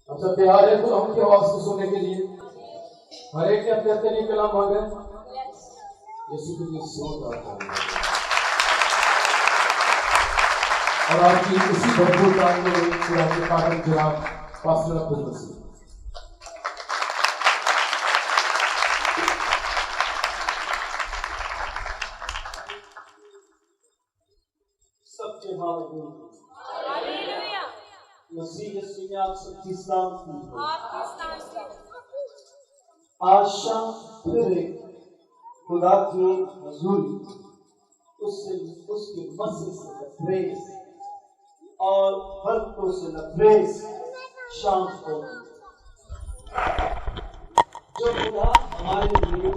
اچھا تیار ہے تو ہم کی آواز کو سننے کے لیے ہر ایک نے اپنے اپنے کلام مانگے یسوع کے لیے سوچ آتا ہے اور آپ کی اسی بھرپور کام میں خدا کے قابل جناب پاسٹر عبد المسیح سب کے مسیح یسوع میں آپ سب کی سلامتی ہو۔ آج شام پھر ایک خدا کی حضوری اس کی مسیح سے نفریز اور برکتوں سے نفریز شام کو جو خدا ہمارے لیے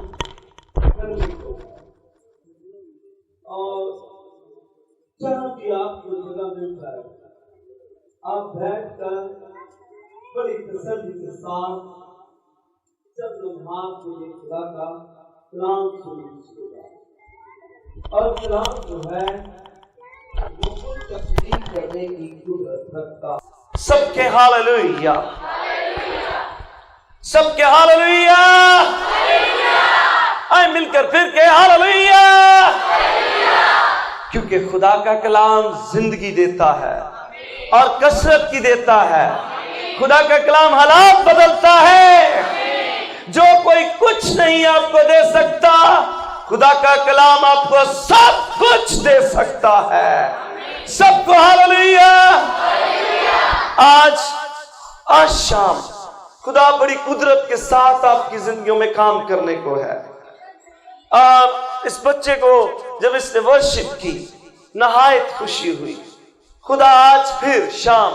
کرنے کو اور جہاں بھی آپ کو جگہ ملتا ہے آپ بیٹھ کر بڑی تسلی کے ساتھ جب لمحات کو یہ خدا کا کلام سنیے اور کلام جو ہے وہ کوئی تکلیف کرنے کی قدرت رکھتا ہے۔ سب کے ہاللویا، سب کے ہاللویا، آئے مل کر پھر کے ہاللویا، کیونکہ خدا کا کلام زندگی دیتا ہے اور کثرت کی دیتا ہے۔ خدا کا کلام حالات بدلتا ہے۔ جو کوئی کچھ نہیں آپ کو دے سکتا، خدا کا کلام آپ کو سب کچھ دے سکتا ہے۔ سب کو ہاللویا۔ آج شام خدا بڑی قدرت کے ساتھ آپ کی زندگیوں میں کام کرنے کو ہے۔ اس بچے کو جب اس نے ورشپ کی نہایت خوشی ہوئی۔ خدا آج پھر شام،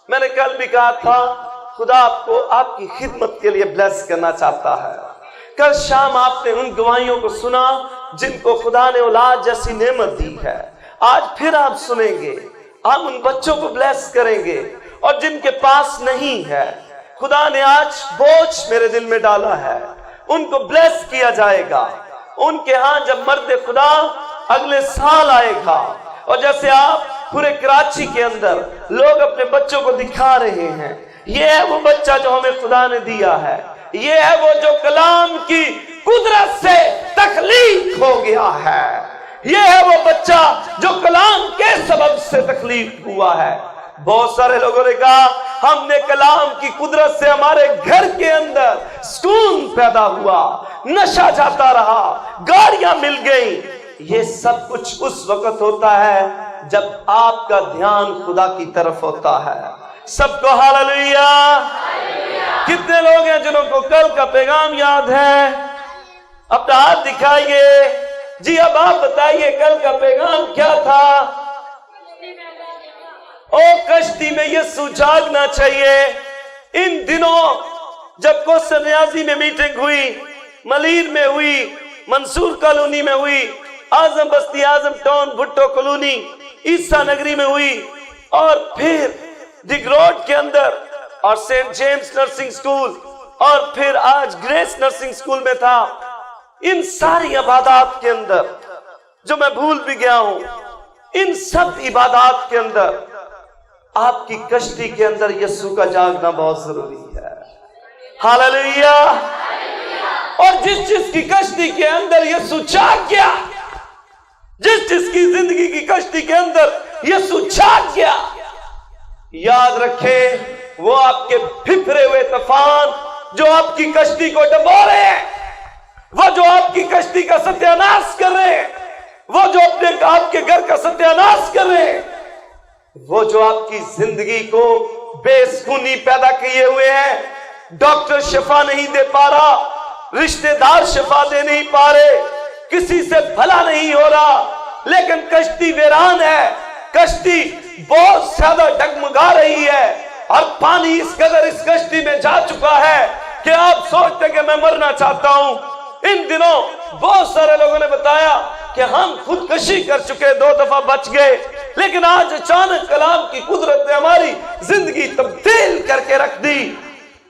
میں نے کل بھی کہا تھا، خدا آپ کو آپ کی خدمت کے لیے بلیس کرنا چاہتا ہے۔ کل شام آپ نے ان گواہیوں کو سنا جن کو خدا نے اولاد جیسی نعمت دی ہے۔ آج پھر آپ سنیں گے، ہم ان بچوں کو بلیس کریں گے، اور جن کے پاس نہیں ہے خدا نے آج بوجھ میرے دل میں ڈالا ہے، ان کو بلیس کیا جائے گا۔ ان کے ہاں جب مرد خدا اگلے سال آئے گا، اور جیسے آپ پورے کراچی کے اندر لوگ اپنے بچوں کو دکھا رہے ہیں، یہ ہے وہ بچہ جو ہمیں خدا نے دیا ہے، یہ ہے وہ جو کلام کی قدرت سے تخلیق ہو گیا ہے، یہ ہے وہ بچہ جو کلام کے سبب سے تخلیق ہوا ہے۔ بہت سارے لوگوں نے کہا ہم نے کلام کی قدرت سے ہمارے گھر کے اندر سکون پیدا ہوا، نشہ جاتا رہا، گاڑیاں مل گئیں۔ یہ سب کچھ اس وقت ہوتا ہے جب آپ کا دھیان خدا کی طرف ہوتا ہے۔ سب کو ہاللویا۔ کتنے لوگ ہیں جنہوں کو کل کا پیغام یاد ہے؟ اپنا ہاتھ دکھائیے۔ جی اب آپ بتائیے کل کا پیغام کیا تھا؟ او کشتی میں یسوع جاگنا چاہیے۔ ان دنوں جب کوثر نیازی میں میٹنگ ہوئی، ملیر میں ہوئی، منصور کالونی میں ہوئی، اعظم بستی، اعظم ٹاؤن، بھٹو کالونی، عیسیٰ نگری میں ہوئی، اور پھر ڈگ روڈ کے اندر، اور سینٹ جیمز نرسنگ سکول، اور پھر آج گریس نرسنگ سکول میں تھا۔ ان ساری عبادات کے اندر جو میں بھول بھی گیا ہوں، ان سب عبادات کے اندر آپ کی کشتی کے اندر یسوع کا جاگنا بہت ضروری ہے۔ ہاللویا۔ اور جس کی کشتی کے اندر یسوع جاگ گیا، جس کی زندگی کی کشتی کے اندر یسوع جاگ گیا، یاد رکھیں وہ آپ کے پھپھرے ہوئے طوفان جو آپ کی کشتی کو ڈبو رہے ہیں، وہ جو آپ کی کشتی کا ستیہ ناش کر رہے ہیں، وہ جو آپ کے گھر کا ستیہ ناش کر رہے ہیں، وہ جو آپ کی زندگی کو بے سکونی پیدا کیے ہوئے ہیں، ڈاکٹر شفا نہیں دے پا رہا، رشتہ دار شفا دے نہیں پا رہے، کسی سے بھلا نہیں ہو رہا، لیکن کشتی ویران ہے، کشتی بہت زیادہ ڈگمگا رہی ہے، اور پانی اس قدر اس کشتی میں جا چکا ہے کہ آپ سوچتے کہ میں مرنا چاہتا ہوں۔ ان دنوں بہت سارے لوگوں نے بتایا کہ ہم خودکشی کر چکے، 2 دفعہ بچ گئے، لیکن آج اچانک کلام کی قدرت نے ہماری زندگی تبدیل کر کے رکھ دی،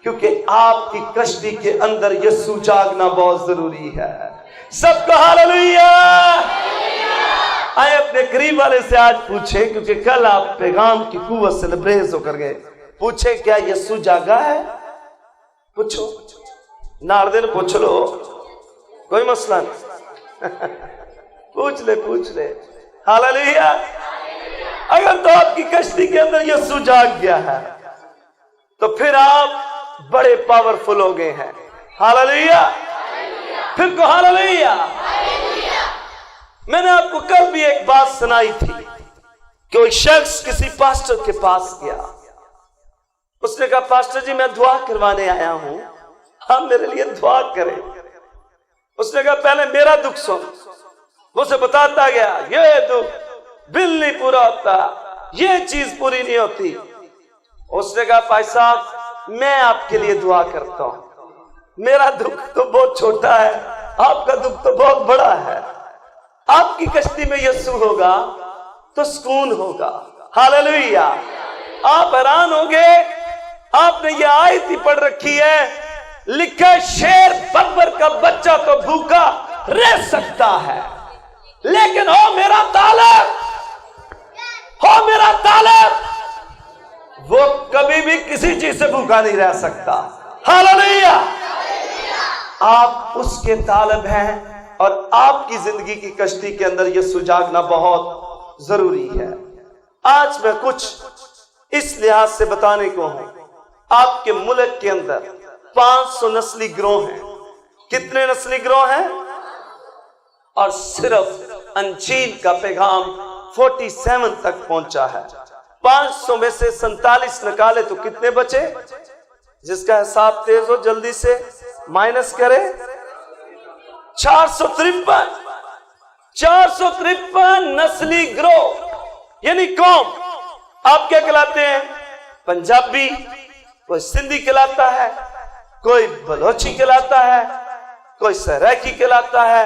کیونکہ آپ کی کشتی کے اندر یسوع جاگنا بہت ضروری ہے۔ سب کو ہاللویا۔ آئے اپنے قریب والے سے آج پوچھیں، کیونکہ کل آپ پیغام کی قوت سے لبریز ہو کر گئے، पूछे क्या यीशु जागा है? पूछो, नारदे ने पूछ लो, कोई मसला नहीं। पूछ ले। हालेलुया। अगर तो आपकी कश्ती के अंदर यीशु जाग गया है तो फिर आप बड़े पावरफुल हो गए हैं। हालेलुया। फिर को हालेलुया। मैंने आपको कल भी एक बात सुनाई थी। कोई शख्स किसी पास्टर के पास गया, उसने कहा पास्टर जी मैं दुआ करवाने आया हूं, आप मेरे लिए दुआ करें। उसने कहा पहले मेरा दुख सुन। वो उसे बताता गया, ये दुख बिल नहीं पूरा होता, ये चीज पूरी नहीं होती। उसने कहा भाई साहब मैं आपके लिए दुआ करता हूं, मेरा दुख तो बहुत छोटा है, आपका दुख तो बहुत बड़ा है। आपकी कश्ती में यीशु होगा तो सुकून होगा। हालेलुया। आप हैरान होंगे, आपने ये आयत ही पढ़ रखी है, लिखा शेर बब्बर का बच्चा तो भूखा रह सकता है, लेकिन हो मेरा तालिब वो कभी भी किसी चीज से भूखा नहीं रह सकता। हालेलुया। आप उसके तालिब हैं और आपकी जिंदगी की कश्ती के अंदर यीशु जागना बहुत जरूरी है। आज मैं कुछ इस लिहाज से बताने को हूं, आपके मुल्क के अंदर 500 नस्ली गिरोह हैं। कितने नस्ली गिरोह हैं? और सिर्फ अंजील का पैगाम 47 तक पहुंचा है। 500 में से 47 निकाले तो कितने बचे? जिसका हिसाब तेज हो जल्दी से माइनस करे। 453 नस्ली गिरोह यानी कौम। आप क्या कहलाते हैं? पंजाबी, कोई सिंधी कहलाता है, कोई बलोची कहलाता है, कोई सराइकी कहलाता है।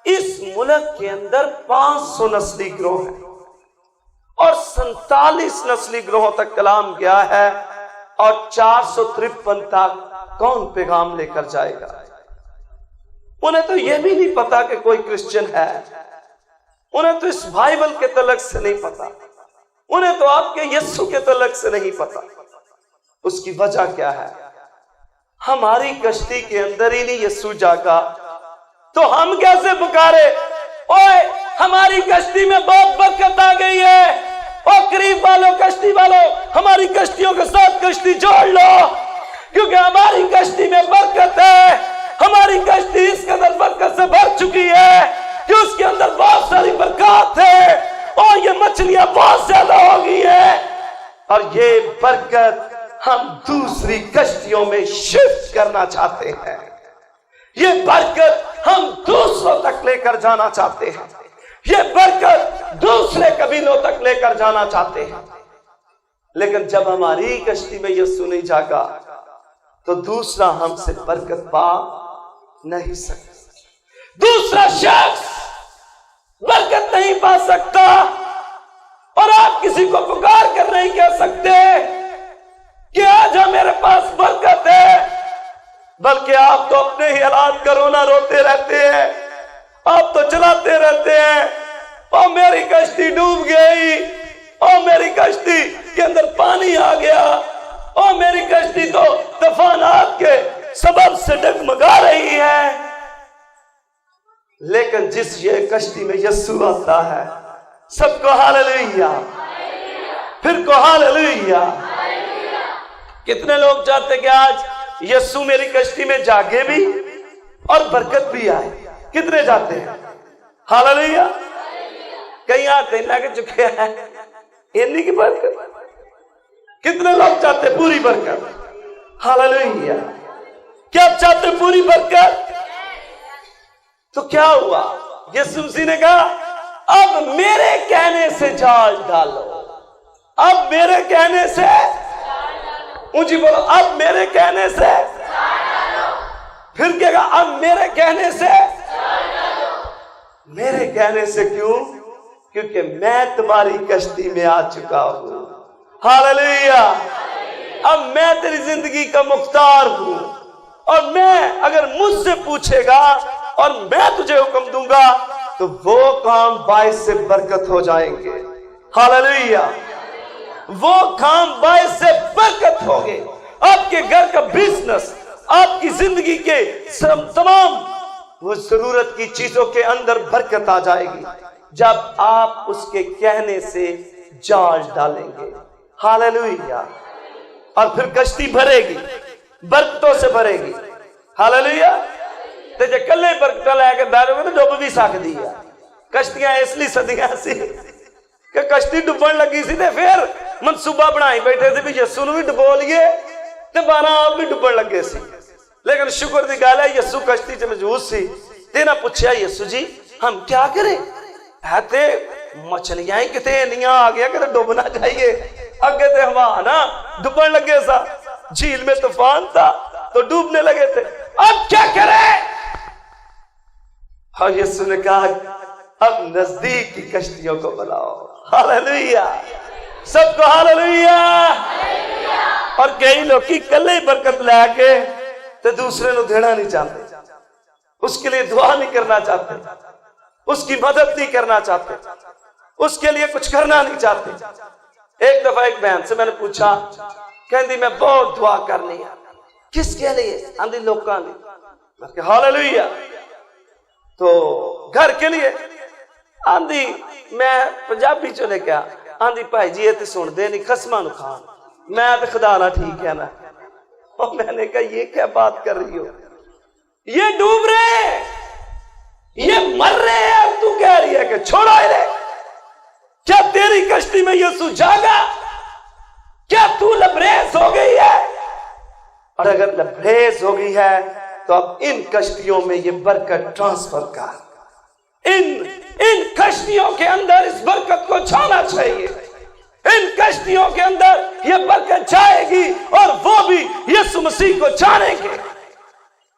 इस मुल्क के अंदर 500 नस्ली गिरोह हैं और 47 नस्ली गिरोहों तक कलाम गया है और 453 तक कौन पैगाम लेकर जाएगा? उन्हें तो यह भी नहीं पता कि कोई क्रिश्चियन है, उन्हें तो इस बाइबल के तलक से नहीं पता, उन्हें तो आपके यीशु के तलक से नहीं पता। उसकी वजह क्या है? हमारी कश्ती के अंदर ही नहीं यीशु जागा तो हम कैसे पुकारे, ओए हमारी कश्ती में बहुत बरकत आ गई है, ओ करीब वालों, कश्ती वालों, हमारी कश्तियों के साथ कश्ती जोड़ लो, क्योंकि हमारी कश्ती में बरकत है। हमारी कश्ती इस कदर बरकत से भर चुकी है कि उसके अंदर बहुत सारी बरकत है और ये मछलियां बहुत ज्यादा हो गई है और ये बरकत हम दूसरी कश्तियों में शिफ्ट करना चाहते हैं। ये बरकत हम दूसरों तक लेकर जाना चाहते हैं, ये बरकत दूसरे कबीलों तक लेकर जाना चाहते हैं। लेकिन जब हमारी कश्ती में यीशु नहीं जागा तो दूसरा हमसे बरकत पा नहीं सकता, दूसरा शख्स बरकत नहीं पा सकता। और आप किसी को पुकार कर नहीं कह सकते कि आज मेरे पास बरकत है, बल्कि आप तो अपने ही हालात का रोना रोते रहते हैं, आप तो चलाते रहते हैं, और मेरी कश्ती डूब गई, और मेरी कश्ती के अंदर पानी आ गया, और मेरी कश्ती तो तूफानात के सबब से डगमगा रही है। लेकिन जिस ये कश्ती में यीशु आता है, सबको हालेलुया, फिर को हालेलुया। कितने लोग चाहते कि आज यीशु मेरी कश्ती में जागे भी और बरकत भी आए? कितने जाते हैं? हालेलुया। कहीं आते लग चुके हैं इन्हीं की बरकत। कितने लोग चाहते पूरी बरकत? हालेलुया। क्या आप चाहते पूरी बरकत? तो क्या हुआ? यीशु मसीह ने कहा अब मेरे कहने से जाल डालो, अब मेरे कहने से, ऊंची बोलो, अब मेरे कहने से। फिर क्या कहा? अब मेरे कहने से। मेरे कहने से क्यों? क्योंकि मैं तुम्हारी कश्ती में आ चुका हूं। हालेलुया। अब मैं तेरी जिंदगी का मुख्तार हूं और मैं, अगर मुझसे पूछेगा और मैं तुझे हुक्म दूंगा तो वो काम बाइस से बरकत हो जाएंगे। हालेलुया। वो काम बाइस से برکت ہوگے, آپ کے گھر کا بزنس, آپ کی زندگی کے تمام وہ ضرورت کی چیزوں کے اندر برکت آ جائے گی جب آپ اس کے کہنے سے جانچ ڈالیں گے. ہاللویہ. اور پھر کشتی بھرے گی, برکتوں سے بھرے گی. ہاللویہ. تے جے کلے برکتاں لے کے بیٹھو گے تو ڈوب بھی سکدی ہے. کشتیاں اس لیے سدیاں سی کہ کشتی ڈبن لگی سی تے پھر منصوبہ بنائی بیٹھے تھے بھی یسو نو بھی ڈبو لیے تے 12 آپ بھی ڈبن لگے سی. لیکن شکر دی گل ہے یسو کشتی چ موجود سی تے نہ پوچھا یسو جی ہم کیا کریں, ہے تے مچھلیاں ہی کتے انیاں آ گیا کہ ڈوبنا چاہیے. اگے تے ہوا نا ڈوبن لگے سا, جھیل میں طوفان تھا تو ڈوبنے لگے تھے, اب کیا کریں؟ اور یسوع نے کہا اب نزدیک کی کشتیوں کو بلاؤ. ہاللویہ. سب کو ہاللویہ. اور کئی لوگ کی کلے برکت لے کے تو دوسرے نو دینا نہیں چاہتے, اس کے لیے دعا نہیں کرنا چاہتے, اس کی مدد نہیں کرنا چاہتے, اس کے لیے کچھ کرنا نہیں چاہتے. ایک دفعہ ایک بہن سے میں نے پوچھا, کہندی میں بہت دعا کرنی ہے. کس کے لیے؟ آندھی لوکاں دی. میں کہا ہاللویہ. تو گھر کے لیے؟ آندھی میں پنجابی چ لے کے آندھی بھائی جی یہ تے سن دے نہیں خسماں نو کھان, میں تے خدا نہ ٹھیک ہے نا. اور میں نے کہا یہ کیا بات کر رہی ہو, یہ ڈوب رہے ہیں, یہ مر رہے ہیں, اور تو کہہ رہی ہے کہ چھوڑو انہیں. کیا تیری کشتی میں یسوع جاگا؟ کیا تو لبریز ہو گئی ہے؟ اور اگر لبریز ہو گئی ہے تو اب ان کشتیوں میں یہ برکت ٹرانسفر کر. ان کشتیوں کے اندر اس برکت کو چھانا چاہیے. ان کشتیوں کے اندر یہ برکت جائے گی اور وہ بھی یسوع مسیح کو جانیں گے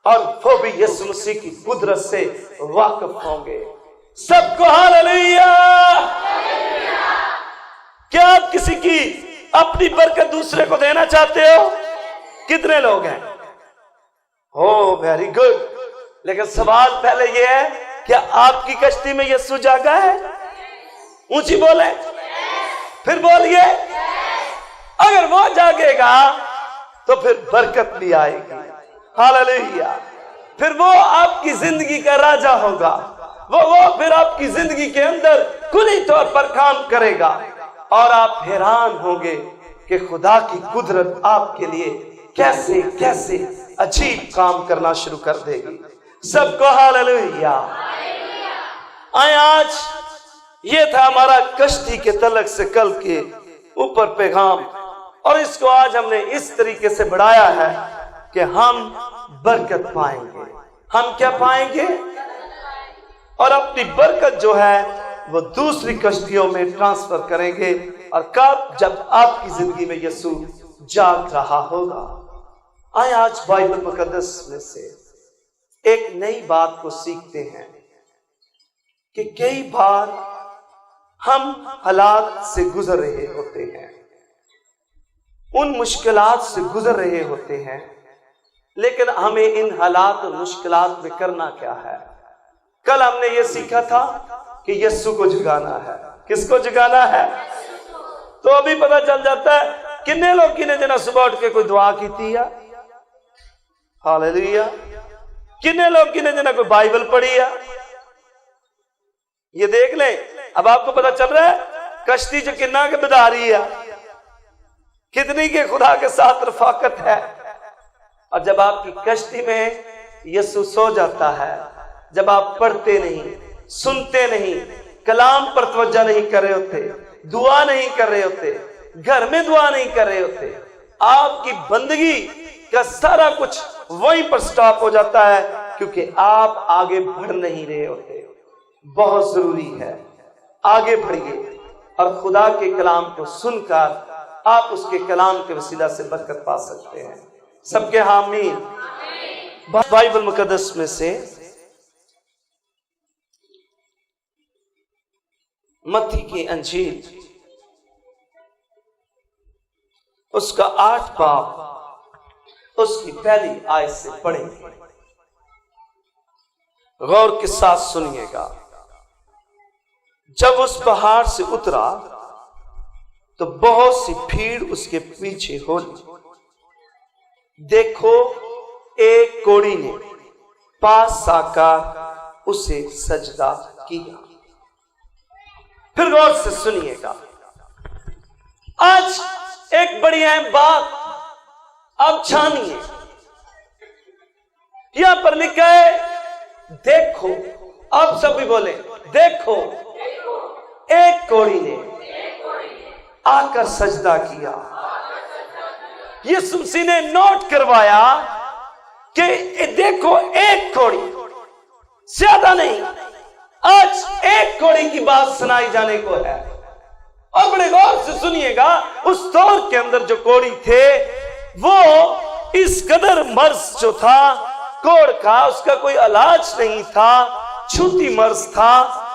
اور وہ بھی یسوع مسیح کی قدرت سے واقف ہوں گے. سب کو ہاللویہ. کیا آپ کسی کی اپنی برکت دوسرے کو دینا چاہتے ہو؟ کتنے لوگ ہیں؟ Very good. لیکن سوال پہلے یہ ہے کیا آپ کی کشتی میں یسوع جاگا ہے؟ اونچی بولیں, پھر بولیے. اگر وہ جاگے گا تو پھر برکت بھی آئے گی. ہاللویہ. پھر وہ آپ کی زندگی کا راجا ہوگا, وہ پھر آپ کی زندگی کے اندر کلی طور پر کام کرے گا اور آپ حیران ہوں گے کہ خدا کی قدرت آپ کے لیے کیسے کیسے عجیب کام کرنا شروع کر دے گی. سب کو ہاللویہ. آئے آج یہ تھا ہمارا کشتی کے تلک سے کل کے اوپر پیغام, اور اس کو آج ہم نے اس طریقے سے بڑھایا ہے کہ ہم برکت پائیں گے. ہم کیا پائیں گے؟ اور اپنی برکت جو ہے وہ دوسری کشتیوں میں ٹرانسفر کریں گے. اور کب؟ جب آپ کی زندگی میں یسوع جاگ رہا ہوگا. آئے آج بائبل مقدس میں سے ایک نئی بات کو سیکھتے ہیں کہ کئی بار ہم حالات سے گزر رہے ہوتے ہیں, ان مشکلات سے گزر رہے ہوتے ہیں, لیکن ہمیں ان حالات اور مشکلات میں کرنا کیا ہے؟ کل ہم نے یہ سیکھا تھا کہ یسوع کو جگانا ہے. کس کو جگانا ہے؟ تو ابھی پتہ چل جاتا ہے کتنے لوگ کی نے جنا صبح اٹھ کے کوئی دعا کی تھی. ہاللویہ. کتنے لوگ کی نے جنا کوئی بائبل پڑھی ہے؟ یہ دیکھ لیں. اب آپ کو پتہ چل رہا ہے کشتی جو کنا کے بداری ہے, کتنی کے خدا کے ساتھ رفاقت ہے. اور جب آپ کی کشتی میں یسوع سو جاتا ہے, جب آپ پڑھتے نہیں, سنتے نہیں, کلام پر توجہ نہیں کر رہے ہوتے, دعا نہیں کر رہے ہوتے, گھر میں دعا نہیں کر رہے ہوتے, آپ کی بندگی کا سارا کچھ وہیں پر سٹاپ ہو جاتا ہے, کیونکہ آپ آگے بڑھ نہیں رہے ہوتے. بہت ضروری ہے آگے بڑھیے اور خدا کے کلام کو سن کر آپ اس کے کلام کے وسیلہ سے برکت پا سکتے ہیں. سب کے حامین. بائبل مقدس میں سے متی کی انجیل اس کا 8 باب اس کی پہلی آیت سے پڑھیں گے. غور کے ساتھ سنیے گا. جب اس پہاڑ سے اترا تو بہت سی بھیڑ اس کے پیچھے ہو لی۔ دیکھو ایک کوڑی نے پاس آ کر اسے سجدہ کیا۔ پھر غور سے سنیے گا، آج ایک بڑی اہم بات اب چھانی ہے۔ یہاں پر لکھا ہے دیکھو، آپ سب بھی بولیں دیکھو ایک کوڑی نے آ کر سجدہ کیا۔ یسوع مسیح نے نوٹ کروایا کہ دیکھو ایک کوڑی، زیادہ نہیں، آج ایک کوڑی کی بات سنائی جانے کو ہے۔ اور بڑے غور سے سنیے گا، اس دور کے اندر جو کوڑی تھے وہ اس قدر مرض جو تھا کوڑ کا، اس کا کوئی علاج نہیں تھا، چھوٹی مرض تھا،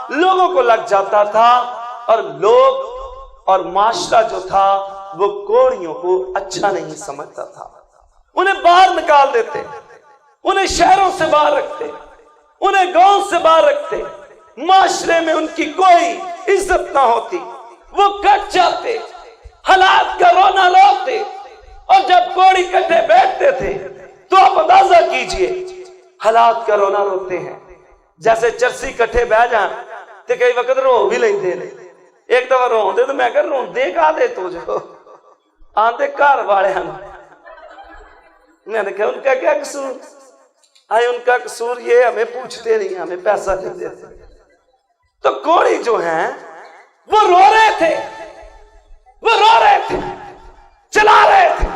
لوگوں کو لگ جاتا تھا، اور لوگ اور معاشرہ جو تھا وہ کوڑیوں کو اچھا نہیں سمجھتا تھا، انہیں باہر نکال دیتے، انہیں شہروں سے باہر رکھتے، انہیں گاؤں سے باہر رکھتے، معاشرے میں ان کی کوئی عزت نہ ہوتی، وہ کٹ جاتے، حالات کا رونا روتے۔ اور جب کوڑی کٹھے بیٹھتے تھے تو آپ اندازہ کیجئے حالات کا رونا روتے ہیں، جیسے چرسی کٹھے بہ جائیں تو کئی وقت رو بھی لیندے نے۔ ایک دفعہ رو دے تو میں کہا رو دے کا دے تو جو آندے کار والے ہیں، میں نے کہا ان کا کیا قصور؟ آئے ان کا قصور یہ ہمیں پوچھتے نہیں، ہمیں پیسہ نہیں دیتے۔ تو کوڑی جو ہیں وہ رو رہے تھے، وہ رو رہے تھے، چلا رہے تھے،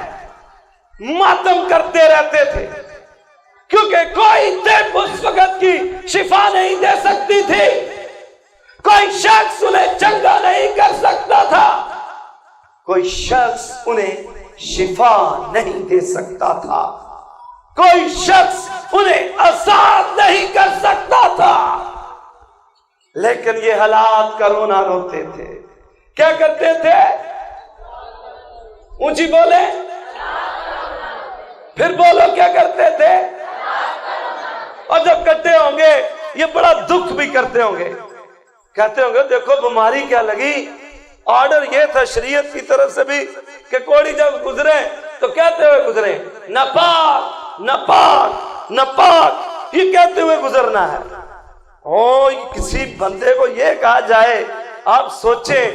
ماتم کرتے رہتے تھے، کیونکہ کوئی طب اس وقت کی شفا نہیں دے سکتی تھی، کوئی شخص انہیں چنگا نہیں کر سکتا تھا، کوئی شخص انہیں شفا نہیں دے سکتا تھا، کوئی شخص انہیں آزاد نہیں کر سکتا تھا۔ لیکن یہ حالات کا رونا روتے تھے، کیا کرتے تھے؟ اونچی بولے، پھر بولو کیا کرتے تھے؟ اور جب کرتے ہوں گے یہ بڑا دکھ بھی کرتے ہوں گے، کہتے ہوں گے دیکھو بیماری کیا لگی، آرڈر یہ تھا شریعت کی طرف سے بھی کہ کوڑی جب گزرے تو کہتے ہوئے گزرے ناپاک ناپاک ناپاک، یہ کہتے ہوئے گزرنا ہے۔ کسی بندے کو یہ کہا جائے، آپ سوچیں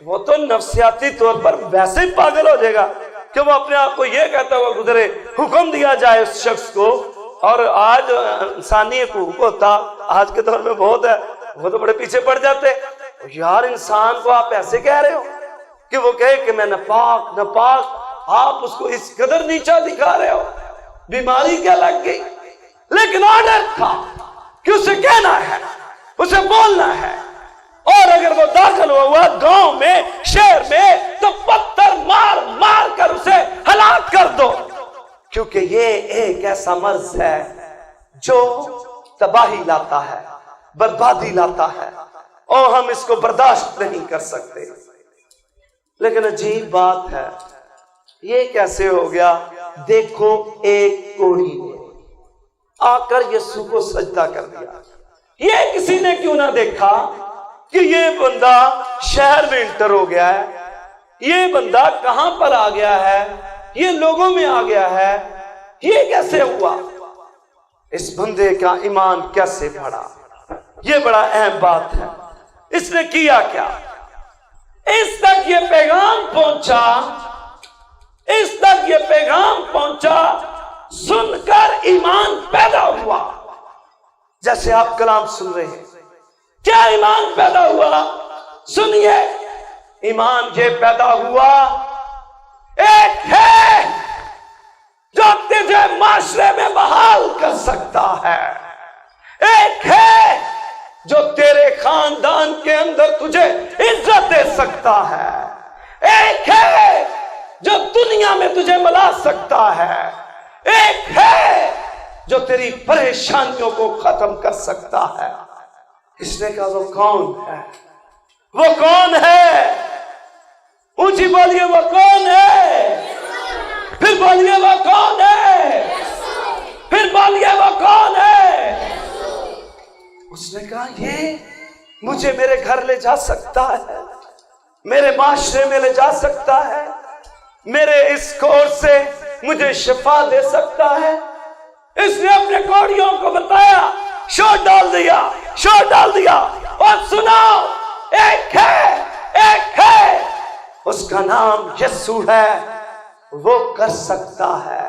وہ تو نفسیاتی طور پر ویسے ہی پاگل ہو جائے گا کہ وہ اپنے آپ کو یہ کہتا ہوا گزرے۔ حکم دیا جائے اس شخص کو، اور آج انسانی حقوق ہوتا آج کے دور میں بہت ہے، وہ تو بڑے پیچھے پڑ جاتے۔ یار انسان کو آپ ایسے کہہ رہے ہو کہ وہ کہے کہ میں ناپاک ناپاک، آپ اس کو اس قدر نیچا دکھا رہے ہو، بیماری کیا لگ گئی؟ لیکن آرڈر تھا کہ اسے کہنا ہے، اسے بولنا ہے، اور اگر وہ داخل ہوا گاؤں میں شہر میں تو پتھر مار مار کر اسے ہلاک کر دو، کیونکہ یہ ایک ایسا مرض ہے جو تباہی لاتا ہے، بربادی لاتا ہے، اور ہم اس کو برداشت نہیں کر سکتے۔ لیکن عجیب بات ہے، یہ کیسے ہو گیا؟ دیکھو ایک کوڑی نے آ کر یسوع کو سجدہ کر دیا۔ یہ کسی نے کیوں نہ دیکھا کہ یہ بندہ شہر میں انٹر ہو گیا ہے، یہ بندہ کہاں پر آ گیا ہے، یہ لوگوں میں آ گیا ہے، یہ کیسے ہوا؟ اس بندے کا ایمان کیسے بڑھا؟ یہ بڑا اہم بات ہے۔ اس نے کیا کیا؟ اس تک یہ پیغام پہنچا، اس تک یہ پیغام پہنچا، سن کر ایمان پیدا ہوا۔ جیسے آپ کلام سن رہے ہیں، کیا ایمان پیدا ہوا؟ سنیے، ایمان یہ پیدا ہوا، ایک ہے جو تجھے معاشرے میں بحال کر سکتا ہے، ایک ہے جو تیرے خاندان کے اندر تجھے عزت دے سکتا ہے، ایک ہے جو دنیا میں تجھے ملا سکتا ہے، ایک ہے جو تیری پریشانیوں کو ختم کر سکتا ہے۔ اس نے کہا وہ کون ہے؟ وہ کون ہے؟ اونچی بولیے وہ کون ہے؟ پھر بولیے وہ کون ہے؟ پھر بولیے وہ کون ہے؟ اس نے کہا یہ مجھے میرے گھر لے جا سکتا ہے، मेरे माशरे में ले जा सकता है, मेरे इस कोर से मुझे शिफा दे सकता है। इसने अपने कोड़ियों को बताया, शोर डाल दिया, शोर डाल दिया, और सुनाओ, एक है, उसका नाम यीशु है, वो कर सकता है,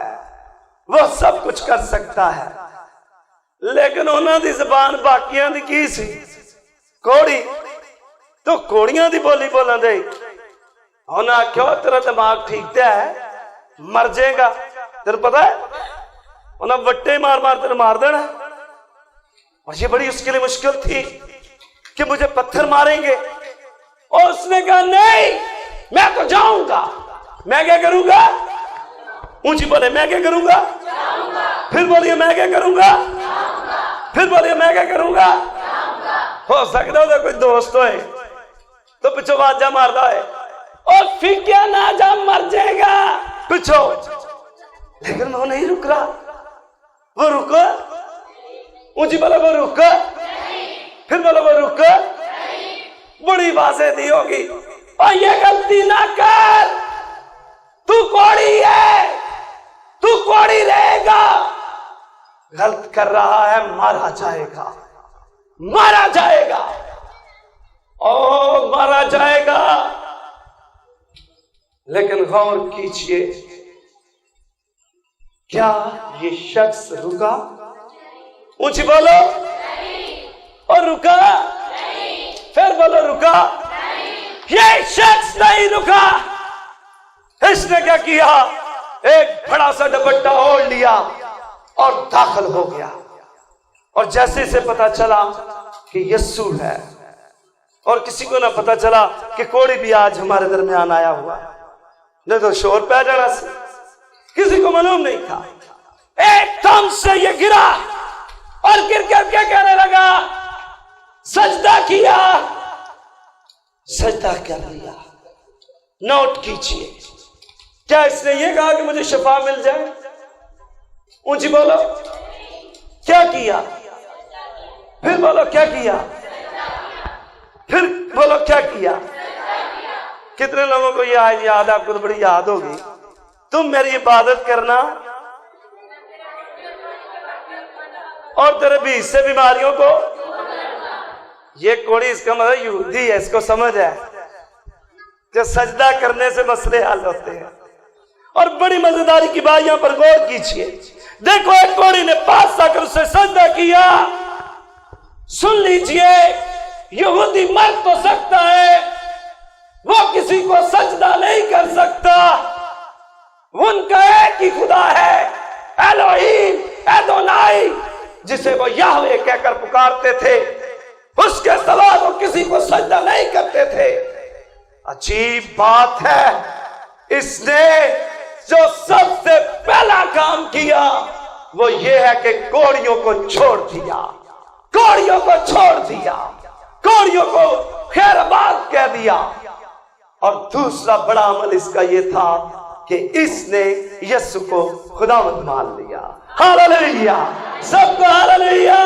वो सब कुछ कर सकता है। लेकिन उन्हां दी ज़बान बाकियां दी की सी? कोड़ी। तो कोड़ियां दी बोली बोलन दे। उन्हें आख्या तेरा दिमाग ठीक है, मर जाएगा। तेरे पता है उन्हें वट्टे मार मार तेरे मार देना। और ये बड़ी उसके लिए मुश्किल थी कि मुझे पत्थर मारेंगे। और उसने कहा नहीं, मैं तो जाऊंगा। मैं क्या करूंगा? ऊंची बोले, मैं क्या करूंगा? फिर बोलिए, मैं क्या करूंगा? फिर बोलिए, मैं क्या करूंगा? हो सकता है कोई दोस्त होए तो पिछो आवाजा मारता है, और फिर क्या ना जा, मर जाएगा पिछो। लेकिन वो नहीं रुक रहा। वो रुको, ऊंची बोलो, वो रुको। फिर बोलो, वो रुको। बड़ी आवाजें दी होगी, और ये गलती ना कर, तू कोड़ी है, तू कोड़ी रहेगा। गलत कर रहा है, मारा जाएगा, मारा जाएगा, ओ मारा जाएगा। लेकिन गौर कीजिए, क्या ये शख्स रुका? ऊंची बोलो, और रुका। फिर बोलो, रुका। ये शख्स नहीं रुका। इसने क्या किया? एक बड़ा सा दुपट्टा ओढ़ लिया और दाखिल हो गया। और जैसे से पता चला कि यीशु है, और किसी को ना पता चला कि कोड़ी भी आज हमारे दरमियान आया हुआ, नहीं तो शोर पै जाना से। किसी को मालूम नहीं था। एकदम से ये गिरा और गिर करके कहने लगा, सजदा किया, सजदा कर लिया। नोट कीजिए, क्या इसने ये कहा कि मुझे शिफा मिल जाए? ऊंची बोलो, क्या किया? फिर बोलो, क्या किया? फिर बोलो, क्या किया? कितने लोगों को ये आज याद, आपको तो बड़ी याद होगी। तुम मेरी इबादत करना और तेरे बीच से बीमारियों को। ये कोड़ी, इसका मतलब यहूदी है, इसको समझ है कि सजदा करने से मसले हल होते हैं। और बड़ी मजेदारी की बात यहां पर गौर कीजिए। देखो, एक कोड़ी ने पास आकर उससे सजदा किया। सुन लीजिए, यहूदी मर तो सकता है, वो किसी को सजदा नहीं कर सकता। उनका एक ही खुदा है, एलोहीम, एदोनाई, जिसे वो याहवे कहकर पुकारते थे। उसके सिवा वो किसी को सजदा नहीं करते थे। अजीब बात है, इसने जो सबसे पहला काम किया वो ये है कि कोड़ियों को छोड़ दिया, कोड़ियों को छोड़ दिया, कोड़ियों को खैरबाद कह दिया। और दूसरा बड़ा अमल इसका ये था कि इसने यीशु को खुदावंद मान लिया। हालेलुया, सबको हालेलुया।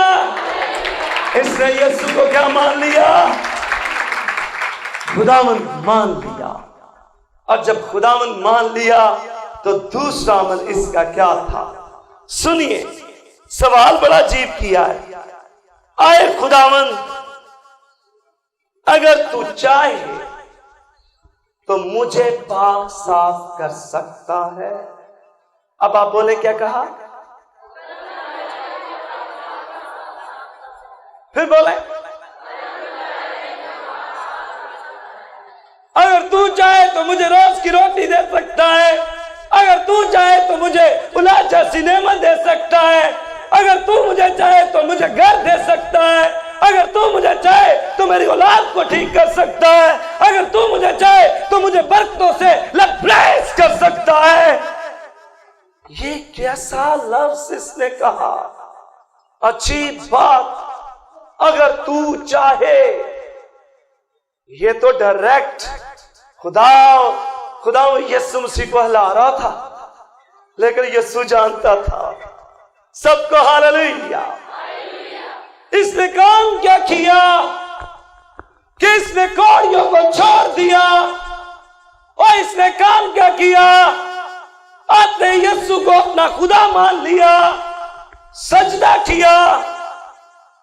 इसने यीशु को क्या मान लिया? खुदावंद मान लिया। और जब खुदावंद मान लिया तो दूसरा अमल इसका क्या था? सुनिए, सवाल बड़ा अजीब किया है। आए खुदावंद, अगर तू चाहे तो मुझे पाक साफ कर सकता है। अब आप बोले, क्या कहा? फिर बोले, अगर तू चाहे तो मुझे रोज की रोटी दे सकता है, अगर तू चाहे तो मुझे उलाजा सिनेमा दे सकता है, अगर तू मुझे चाहे तो मुझे घर दे सकता है, अगर तू मुझे चाहे तो मेरी औलाद को ठीक कर सकता है, अगर तू मुझे चाहे तो मुझे बरकतों से लबरेज कर सकता है। ये कैसा लफ्ज इसने कहा? अजीब बात। अगर तू चाहे, ये तो डायरेक्ट खुदा यीशु मसीह को हिला रहा था। लेकिन यीशु जानता था। सबको हालेलुया। इसने काम क्या किया? कि इसने कौड़ियों को छोड़ दिया और इसने काम क्या किया? आपने यीशु को अपना खुदा मान लिया, सजदा किया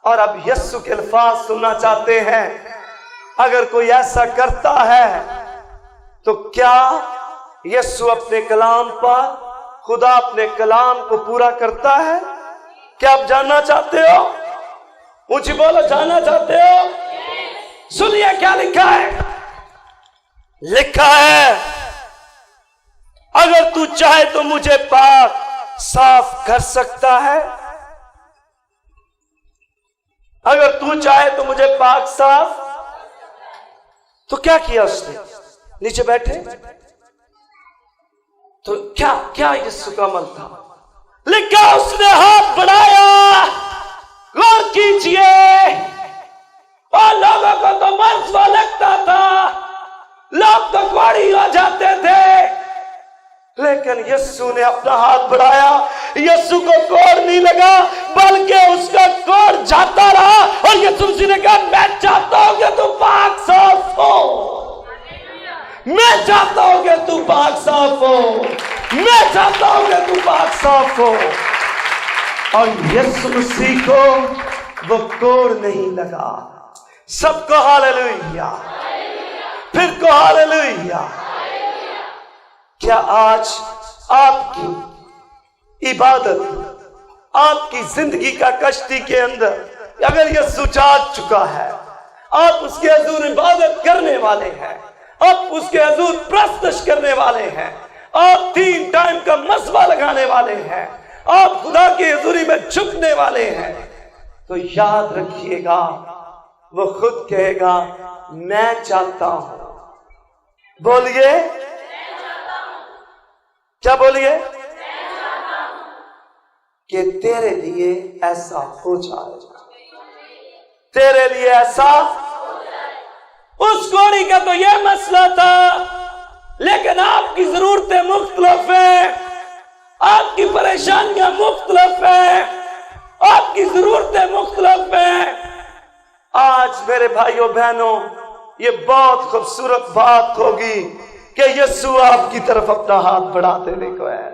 और अब यीशु के अल्फाज सुनना चाहते हैं। अगर कोई ऐसा करता है तो क्या यीशु अपने कलाम पर, खुदा अपने कलाम को पूरा करता है? क्या आप जानना चाहते हो? ऊंची बोलो, जानना चाहते हो? सुनिए क्या लिखा है। लिखा है, अगर तू चाहे तो मुझे पाक साफ कर सकता है। अगर तू चाहे तो मुझे पाक साफ। तो क्या किया उसने? नीचे बैठे तो क्या क्या यीशु का अमल था? लिखा, उसने हाथ बढ़ाया। गौर कीजिए, और लोगों को तो मर्ज़वा लगता था, लोग तो कोड़ी हो जाते थे, लेकिन यीशु ने अपना हाथ बढ़ाया। यीशु को कोड़ नहीं लगा, बल्कि उसका कोड़ जाता रहा। और यीशु ने कहा, मैं चाहता हूं कि तू पाक साफ हो, मैं चाहता हूं कि तू पाक साफ हो, मैं चाहता हूं कि तू पाक साफ हो। और यीशु मसीह को वो कोड़ नहीं लगा। सबको हालेलुया, फिर को हालेलुया। क्या आज आपकी इबादत, आपकी जिंदगी का कश्ती के अंदर अगर यीशु चाह चुका है, आप उसके हुजूर इबादत करने वाले हैं, आप उसके हुजूर प्रस्तश करने वाले हैं, आप 3 टाइम का मसवा लगाने वाले हैं, आप खुदा की हुजूरी में झुकने वाले हैं, तो याद रखिएगा वो खुद कहेगा, मैं चाहता हूं। बोलिए, क्या बोलिए? कि तेरे लिए ऐसा हो जाए, तेरे लिए ऐसा। उस कोड़ी का तो यह मसला था, लेकिन आपकी जरूरतें मुख्तलिफ हैं, आपकी परेशानियां मुख्तलिफ हैं, आपकी जरूरतें मुख्तलिफ हैं। आज मेरे भाइयों बहनों, ये बहुत खूबसूरत बात होगी कि यीशु आपकी तरफ अपना हाथ बढ़ा देने को है।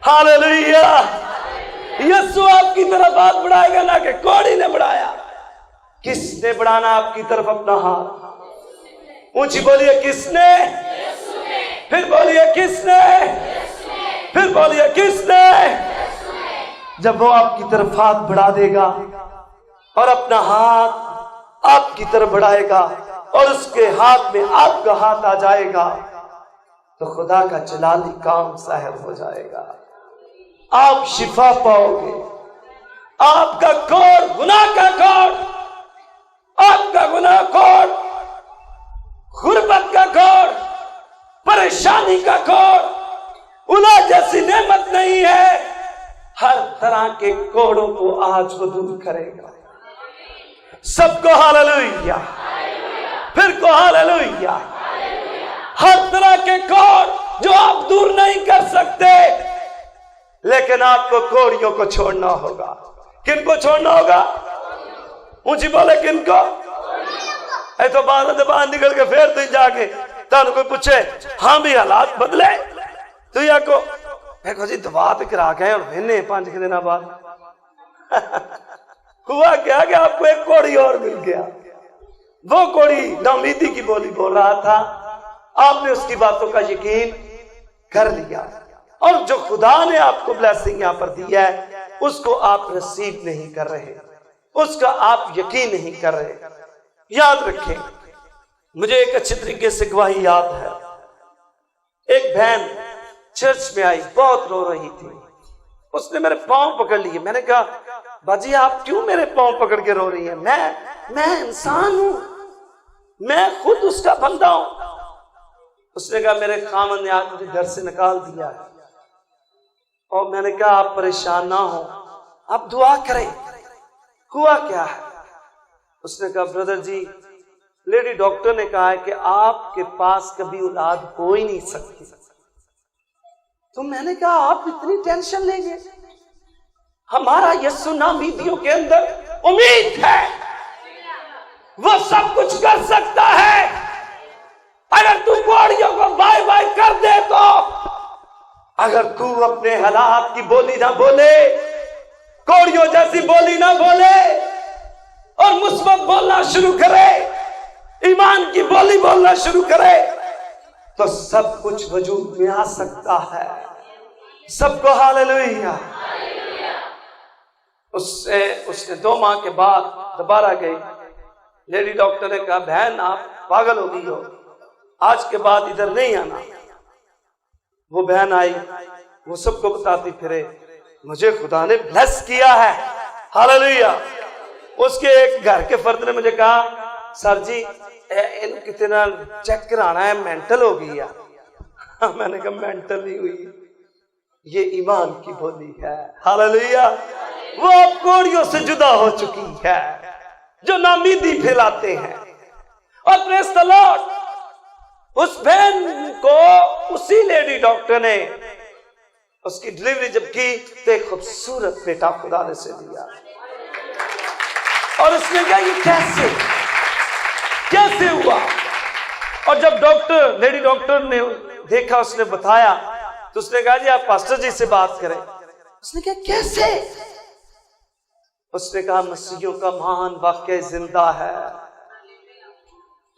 हालेलुया। यीशु आपकी तरफ हाथ बढ़ाएगा, ना कि कोड़ी ने बढ़ाया। किसने बढ़ाना आपकी तरफ अपना हाथ? ऊंची बोलिए, किसने? फिर बोलिए, किसने? फिर बोलिए, किसने? जब वो आपकी तरफ हाथ बढ़ा देगा और अपना हाथ आपकी तरफ बढ़ाएगा और उसके हाथ में आपका हाथ आ जाएगा, तो खुदा का जलाली काम ज़ाहिर हो जाएगा। आप शिफा पाओगे। आपका कोड़, गुनाह का कोड़, आपका गुनाह कोड़, गुर्बत का कोड़, परेशानी का कोड़, उला जैसी नेमत नहीं है। हर तरह के कोड़ों को आज वो दूर करेगा। सबको हालेलुया, फिर को हालेलुया। हर तरह के कोड़ जो आप दूर नहीं कर सकते, लेकिन आपको कोड़ियों को छोड़ना होगा। किनको छोड़ना होगा? ऊंची बोले, किनको? ऐ तो बाहर निकल के फिर तुम जाके तान कोई पूछे, हाँ भी हालात बदले तो या को देखो जी दवा तो करा गए और महीने 5 दिन बाद हुआ क्या कि आपको एक कोड़ी और मिल गया। वो कोड़ी नाउमीदी की बोली बोल रहा था, आपने उसकी बातों का यकीन कर लिया, और जो खुदा ने आपको ब्लेसिंग यहां पर दिया है उसको आप रिसीव नहीं कर रहे, उसका आप यकीन नहीं कर रहे। याद रखें, मुझे एक अच्छे तरीके से गवाही याद है। एक बहन चर्च में आई, बहुत रो रही थी। उसने मेरे पांव पकड़ लिए। मैंने कहा, बाजी आप क्यों मेरे पांव पकड़ के रो रही हैं? मैं इंसान हूं, मैं खुद उसका बंदा हूं। उसने कहा, मेरे खामन ने आज मुझे घर से निकाल दिया है। और मैंने कहा, आप परेशान ना हो, आप दुआ करें। हुआ क्या है? उसने कहा, ब्रदर जी, लेडी डॉक्टर ने कहा है कि आपके पास कभी औलाद हो ही नहीं सकती। तो मैंने कहा, आप इतनी टेंशन लेंगे? हमारा यीशु नामीदियों के अंदर उम्मीद है। وہ سب کچھ کر سکتا ہے. اگر تو کوڑیوں کو بائے بائے کر دے تو اگر تو اپنے حالات کی بولی نہ بولے, کوڑیوں جیسی بولی نہ بولے اور مثبت بولنا شروع کرے, ایمان کی بولی بولنا شروع کرے, تو سب کچھ وجود میں آ سکتا ہے. سب کو ہاللویہ. اس نے 2 ماہ کے بعد دوبارہ گئی. لیڈی ڈاکٹر نے کہا بہن آپ پاگل ہو گئی ہو, آج کے بعد ادھر نہیں آنا. وہ بہن آئی, وہ سب کو بتاتی پھرے مجھے خدا نے بلیس کیا ہے. ہاللویہ. اس کے ایک گھر کے فرد نے مجھے کہا سر جی ان کتنا چیک کرانا ہے, مینٹل ہو گئی ہے. میں نے کہا مینٹل نہیں ہوئی, یہ ایمان کی بولی ہے. ہاللویہ. وہ اب کوڑیوں سے جدا ہو چکی ہے جو نامیدی پھیلاتے ہیں. اور پریز دی لارڈ, اس بہن کو اسی لیڈی ڈاکٹر نے اس کی ڈلیوری جب کی تو ایک خوبصورت بیٹا خدا نے سے دیا. اور اس نے کہا یہ کیسے ہوا؟ اور جب لیڈی ڈاکٹر نے دیکھا, اس نے بتایا, تو اس نے کہا جی آپ پاسٹر جی سے بات کریں. اس نے کہا کیسے؟ اس نے کہا مسیحیوں کا مہان واقعہ زندہ ہے.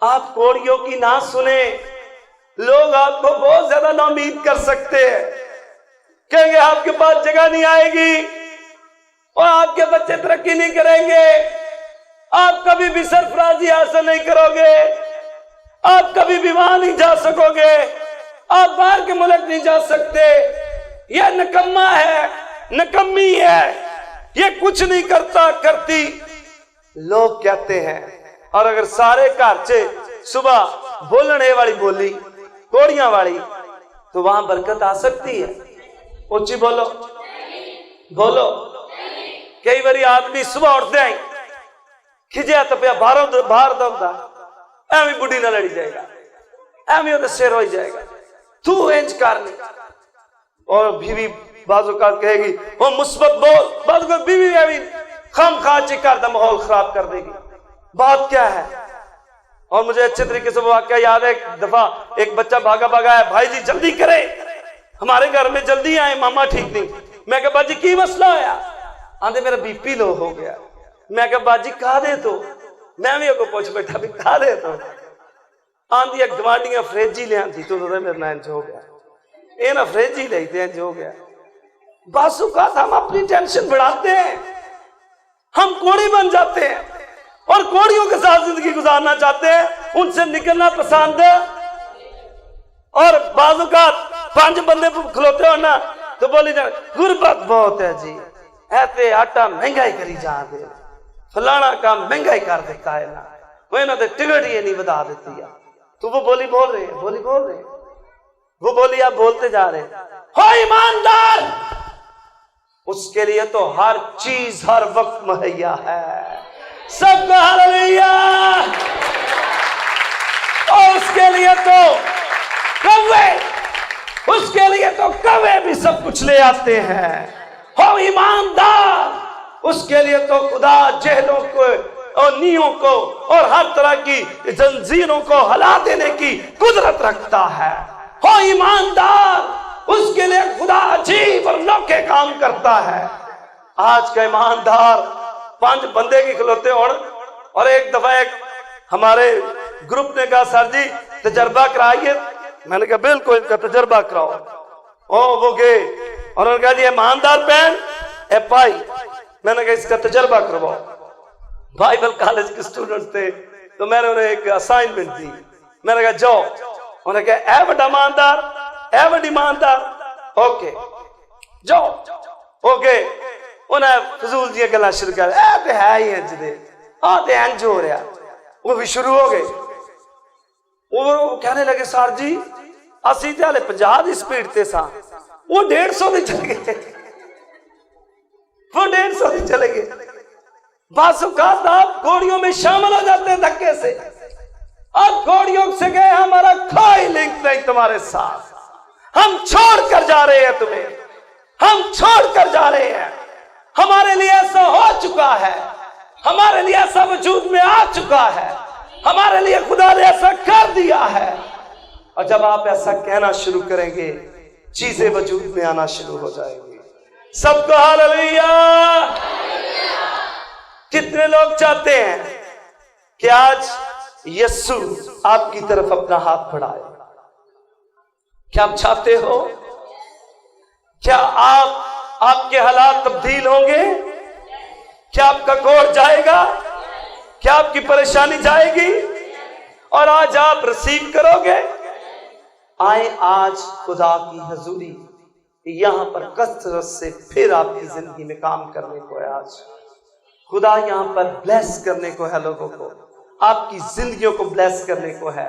آپ کوڑیوں کی نہ سنیں, لوگ آپ کو بہت زیادہ ناامید کر سکتے ہیں, کہیں گے آپ کے پاس جگہ نہیں آئے گی اور آپ کے بچے ترقی نہیں کریں گے, آپ کبھی بھی سرفرازی حاصل نہیں کرو گے, آپ کبھی بھی وہاں نہیں جا سکو گے, آپ باہر کے ملک نہیں جا سکتے, یہ نکما ہے, نکمی ہے, یہ کچھ نہیں کرتی, لوگ کہتے ہیں. اور اگر سارے گھر چ صبح بولنے والی بولی کوڑیاں والی, تو وہاں برکت آ سکتی ہے. اونچی بولو, بولو. کئی باری آدمی صبح اٹھتے ہیں کھجیا تپیا باہر دبدا, ایویں بڑھی نہ لڑی جائے گا, ایویں وہ سر ہو جائے گا, تو انج کرنی. اور بیوی بعض اوقات کہے گی وہ مثبت بول, بعض اوقات بیوی ایویں خام خواہ چکر دا ماحول خراب کر دے گی. بات کیا ہے؟ اور مجھے اچھے طریقے سے وہ واقعہ یاد ہے. ایک دفعہ ایک بچہ بھاگا ہے, بھائی جی جلدی کرے, ہمارے گھر میں جلدی آئے, ماما ٹھیک نہیں. میں کہا باجی کی مسئلہ ہویا؟ آندھے میرا بی پی لو ہو گیا. میں کہا باجی کھا دے تو, میں بھی کو پوچھ بیٹھا بھی کھا دے تو. آندھی ایک گوانڈیاں فریجی لے آندھی تو میرے نائنج ہو گیا, اے نا فریجی لے تھے انج ہو گیا. بعض اوقات ہم اپنی ٹینشن بڑھاتے ہیں, ہم کوڑی بن جاتے ہیں اور کوڑیوں کے ساتھ زندگی گزارنا چاہتے ہیں, ان سے نکلنا پسند ہے. اور بعض اوقات 5 بندے کھلوتے ہو نا تو بولی جائے غربت بہت ہے جی, ایتے آٹا مہنگائی کری جا دے, فلانا کام مہنگائی کر دیتا ہے نا, وہ انہوں نے ٹکٹ یہ نہیں بتا دیتی ہے. تو وہ بولی بول رہے ہیں, وہ بولی آپ بولتے جا رہے ہیں. ہو ایماندار, اس کے لیے تو ہر چیز ہر وقت مہیا ہے. سب کو ہاللویہ. اور اس کے لیے تو کوے بھی سب کچھ لے آتے ہیں. ہو ایماندار, اس کے لیے تو خدا جہلوں کو اور نیوں کو اور ہر طرح کی زنجیروں کو ہلا دینے کی قدرت رکھتا ہے. ہو ایماندار, اس کے لیے خدا عجیب اور نوکے کام کرتا ہے. آج کا ایماندار 5 بندے کی کھلوتے اور ایک دفعہ ایک ہمارے گروپ نے کہا سر جی تجربہ کرائیے. میں نے کہا بالکل ان کا تجربہ کراؤ. وہ گئے اور انہوں نے کہا جی ایماندار بہن اے بھائی, میں نے کہا اس کا تجربہ کرواؤ. بائبل کالج کے اسٹوڈنٹ تھے تو میں نے انہیں ایک اسائنمنٹ دی. میں نے کہا جاؤ. انہوں نے کہا اے بڑا ایماندار, اوکے جاؤ. اوکے, انہیں فضول جی گلا شروع کر اے ہے ہی انج دے, آتے انج ہو رہا. وہ بھی شروع ہو گئے. وہ کہنے لگے سر جی اسی تے ہلے 50 دی سپیڈ تے سا, وہ 150 دی چلے گئے. وہ 150 دی چلے گئے. بعض اوقات آپ گھوڑیوں میں شامل ہو جاتے ہیں دھکے سے. اب گھوڑیوں سے گئے ہمارا کوئی لنک نہیں تمہارے ساتھ, ہم چھوڑ کر جا رہے ہیں تمہیں, ہم چھوڑ کر جا رہے ہیں. ہمارے لیے ایسا ہو چکا ہے हमारे लिए ऐसा वजूद में आ चुका है, हमारे लिए खुदा ने ऐसा कर दिया है। और जब आप ऐसा कहना शुरू करेंगे, चीजें वजूद में आना शुरू हो जाएंगी। सबको हालेलुया। कितने लोग चाहते हैं कि आज यीशु आपकी तरफ अपना हाथ बढ़ाए? क्या आप चाहते हो? क्या आपके हालात तब्दील होंगे? क्या आपका कोढ़ जाएगा? क्या आपकी परेशानी जाएगी? और आज आप रिसीव करोगे? आए आज खुदा की हजूरी यहां पर कसरत से फिर आपकी जिंदगी में काम करने को है। आज खुदा यहां पर ब्लेस करने को है, लोगों को आपकी जिंदगियों को ब्लेस करने को है।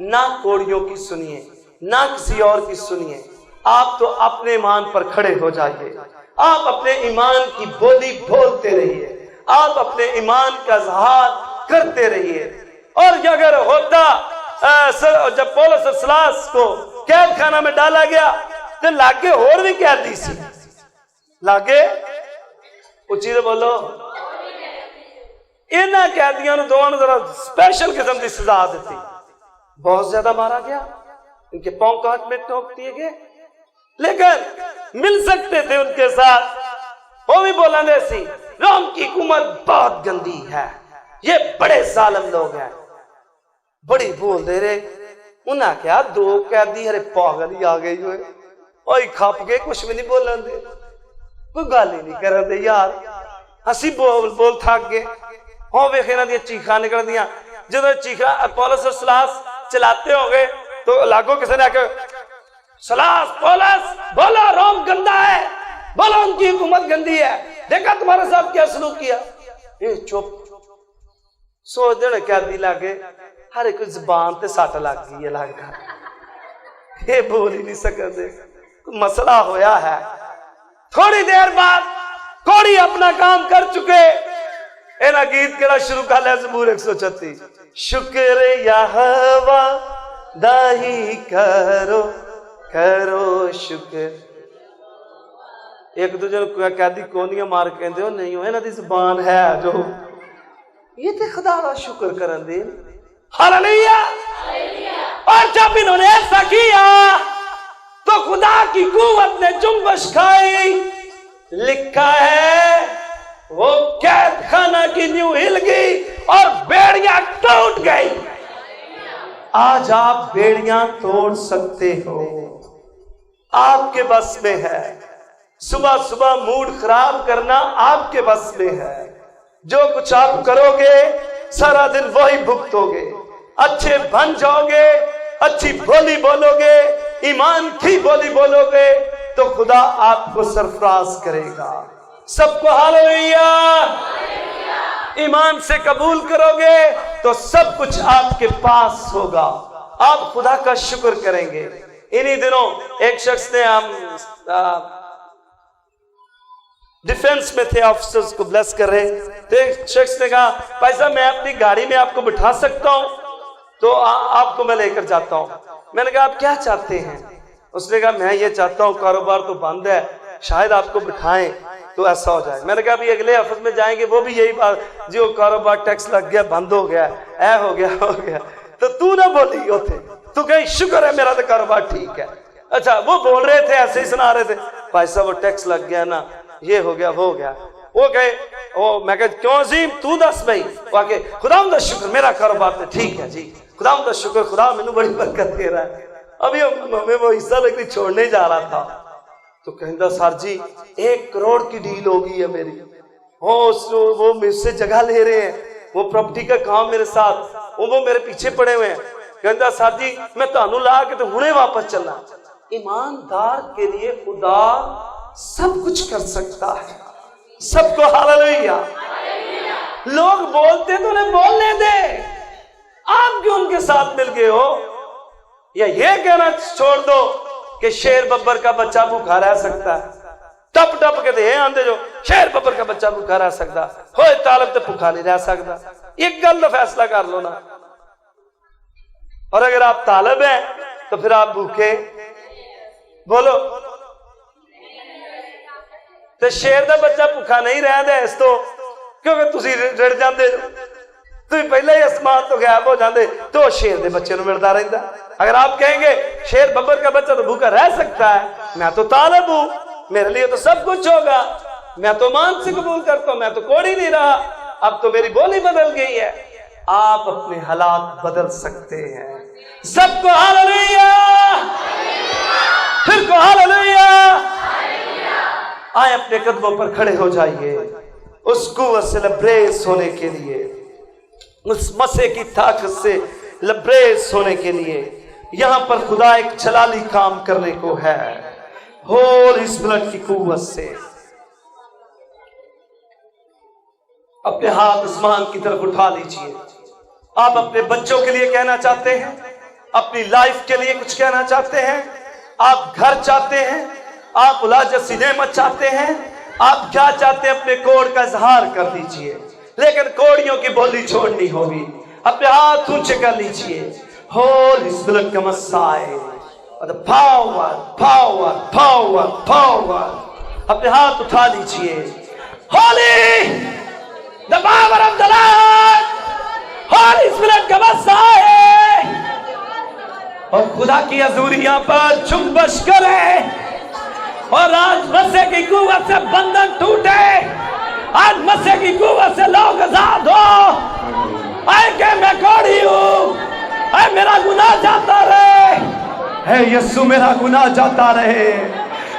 ना कोड़ियों की सुनिए, ना किसी और की सुनिए, आप तो अपने ईमान पर खड़े हो जाइए। आप अपने ईमान की बोली बोलते रहिए, आप अपने ईमान का इजहार करते रहिए। और अगर होता जब पौलुस और सिलास को कैद खाना में डाला गया तो लागे और भी कैदी सी, लागे उची तो बोलो, इन्हां कैदियों ने दोनों जरा स्पेशल किस्म की सजा दी। बहुत ज्यादा मारा गया, इनके पांव काट में ठोक दिए गए, लेकिन मिल सकते थे उनके साथ। वो भी बोला जैसी रोम की हुकूमत बहुत गंदी है, ये बड़े जालिम लोग हैं, बड़ी बोल दे रहे। उन्हें क्या दो कैदी हरे पागल ही आ गई हुए, और खप गए, कुछ भी नहीं बोलन दे, कोई गल ही नहीं कर दे यार। असी बोल बोल थक गए। हो वेख इन्हां दी चीखां निकल दियां। जदों चीखां पौलुस और सिलास चलाते हो गए तो लागो किसी ने आके सिलास पौलुस बोलो रोम गंदा है, बोलो उनकी हुकूमत गंदी है, देखा तुम्हारे साथ क्या सलूक किया। ये चुप सोच देने कैदी लागे हर एक जुबान ते सट लग गई है, लगता ये बोल ही नहीं सकते, मसला होया है। थोड़ी देर बाद कोड़ी अपना काम कर चुके। इन्हें गीत केड़ा शुरू कर लिया ज़बूर 136, शुक्र यहोवा दाही करो करो शुक्र। एक दूजे को कैदी कोनियां मार कहते हो नहीं हो, इन्हां दी जुबान है जो ये ते खुदा दा शुक्र करन दे। हालेलुया। और जब इन्होंने ऐसा किया तो खुदा की कुव्वत ने जुम्बश खाई। लिखा है वो कैद खाना की नींव हिल गई और बेड़ियां टूट गई। आज आप बेड़ियां तोड़ सकते हो, आपके बस में है। सुबह सुबह मूड खराब करना आपके बस में है। जो कुछ आप करोगे सारा दिन वही भुगतोगे। अच्छे बन जाओगे, अच्छी बोली बोलोगे, ईमान की बोली बोलोगे तो खुदा आपको सरफराज करेगा। सबको हालेलुया। ईमान से कबूल करोगे तो सब कुछ आपके पास होगा। आप खुदा का शुक्र करेंगे। इन्हीं दिनों एक शख्स ने, हम डिफेंस में थे, ऑफिसर्स को ब्लेस कर रहे तो एक शख्स ने कहा भाई साहब मैं अपनी गाड़ी में आपको बिठा सकता हूं तो आपको मैं लेकर जाता हूं। मैंने कहा आप क्या चाहते हैं? उसने कहा मैं ये चाहता हूं, कारोबार तो बंद है, शायद आपको बिठाएं तो ऐसा हो जाए। मैंने कहा अभी अगले ऑफिस में जाएंगे वो भी यही बात, जो कारोबार टैक्स लग गया, बंद हो गया, ऐ हो गया। तो तू ना बोली होते, तू कहीं शुक्र है मेरा तो कारोबार ठीक है। अच्छा वो बोल रहे थे, ऐसे ही सुना रहे थे भाई साहब वो टैक्स लग गया ना, ये हो गया वो हो गया। वो कहे ओ, मैं कह क्यों अजीम तू दस भाई। वाके खुदा दा शुक्र मेरा कारोबार तो ठीक है जी, खुदा दा शुक्र, खुदा मैंने बड़ी बरकत दे रहा है। अभी मैं वो हिस्सा लेकर छोड़ने जा रहा था तो कहता सर जी 1 करोड़ की डील होगी है मेरी। वो मुझसे जगह ले रहे हैं, वो प्रॉपर्टी का काम मेरे साथ, वो मेरे पीछे पड़े हुए हैं। कहता सर जी मैं तानू ला के तो हुणे वापस चलना। ईमानदार के लिए खुदा सब कुछ कर सकता है। सबको हालेलुया। लोग बोलते तो उन्हें बोलने दे, आप क्यों उनके साथ मिल गए हो? या ये कहना छोड़ दो कि शेर बब्बर का बच्चा भूखा रह सकता है। टप टप के दे आंदे जो शेर बब्बर का बच्चा भूखा रह सकता, होए तालब तो भूखा नहीं रह सकता। एक गल का फैसला कर लो ना। और अगर आप तालब हैं तो फिर आप भूखे बोलो तो शेर का बच्चा भूखा नहीं रह दे। इस तो क्योंकि तुसी रड़ जाते तुम पहले ही आसमान तो गायब हो जाते तो शेर के बच्चे को मिलता रहता। अगर आप कहेंगे शेर बब्बर का बच्चा तो भूखा रह सकता है, मैं तो तालब हूं, मेरे लिए तो सब कुछ होगा, मैं तो मान से कबूल करता हूं, मैं तो कोड़ ही नहीं रहा, अब तो मेरी बोली बदल गई है। आप अपने हालात बदल सकते हैं। सबको हालेलुया, फिर को हालेलुया। आए अपने कदमों पर खड़े हो जाइए उस कुव्वत से लबरेज होने के लिए, उस मसीह की ताकत से लबरेज होने के लिए। यहां पर खुदा एक जलाली काम करने को है होली स्पिरिट की कुव्वत से। अपने हाथ आसमान की तरफ उठा लीजिए। आप अपने बच्चों के लिए कहना चाहते हैं, अपनी लाइफ के लिए कुछ कहना चाहते हैं, आप घर चाहते हैं, आप उलाजत नेमत चाहते हैं, आप क्या चाहते हैं, अपने कोड का इजहार कर दीजिए। लेकिन कोड़ियों की बोली छोड़नी होगी। अपने हाथ ऊंचे कर लीजिए। होली स्पिरिट का मसाए पावर पावर पावर पावर। अपने हाथ उठा लीजिए। Holi the power of the Lord, Holi spirit का मसाए। और खुदा की हजूरी यहां पर जुम्बश करे और आज मसीह की कुव्वत से बंधन टूटे, आज मसीह की कुव्वत से लोग आजाद हो। आए के मैं कोड़ी हूं, आए मेरा गुनाह जाता रहे, है यीशु मेरा गुनाह जाता रहे,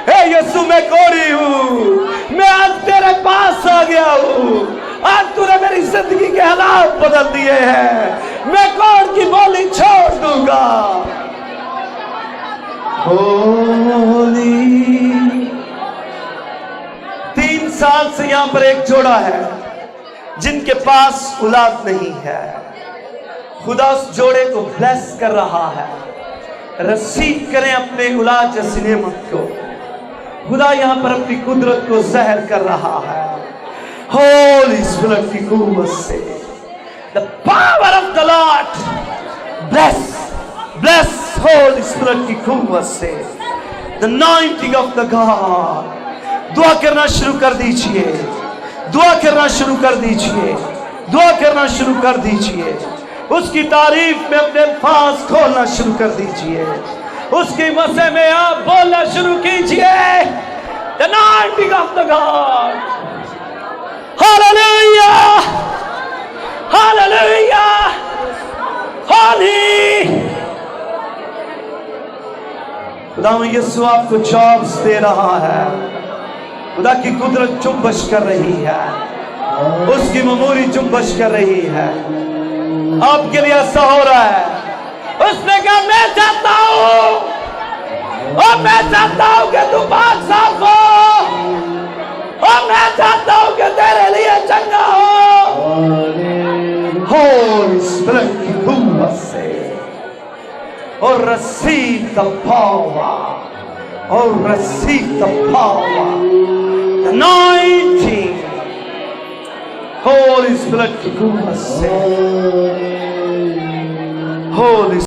है यीशु मैं कोड़ी हूं, मैं आज तेरे पास आ गया हूं, आज तूने मेरी जिंदगी के हालात बदल दिए हैं, मैं कोड़ की बोली छोड़ दूंगा। होली 3 साल से यहां पर एक जोड़ा है जिनके पास औलाद नहीं है। खुदा उस जोड़े को ब्लेस कर रहा है। रिसीव करें अपने औलाद जैसी नेमत को। खुदा यहां पर अपनी कुदरत को ज़ाहिर कर रहा है होली स्पिरिट की कुव्वत से। The power of the Lord bless bless Holi spirit की कुव्वत से। The anointing of the God. दुआ करना शुरू कर दीजिए, दुआ करना शुरू कर दीजिए, दुआ करना शुरू कर दीजिए। उसकी तारीफ में अपने अल्फाज खोलना शुरू कर दीजिए। उसकी मसे में आप बोलना शुरू कीजिए। The anointing of the God. Hallelujah, Hallelujah, Holy। खुदा यीशु आपको जॉब्स दे रहा है। खुदा की कुदरत जुम्बश कर रही है, उसकी ममूरी जुम्बश कर रही है। आपके लिए ऐसा हो रहा है। उसने कहा मैं चाहता हूं और मैं चाहता हूं कि तू पाक साफ हो, और मैं चाहता हूं कि तेरे लिए चंगा हो। होली स्पिरिट की कुव्वत से और receive the power, और receive the power, the anointing, Holy Spirit की कुव्वत से। Holy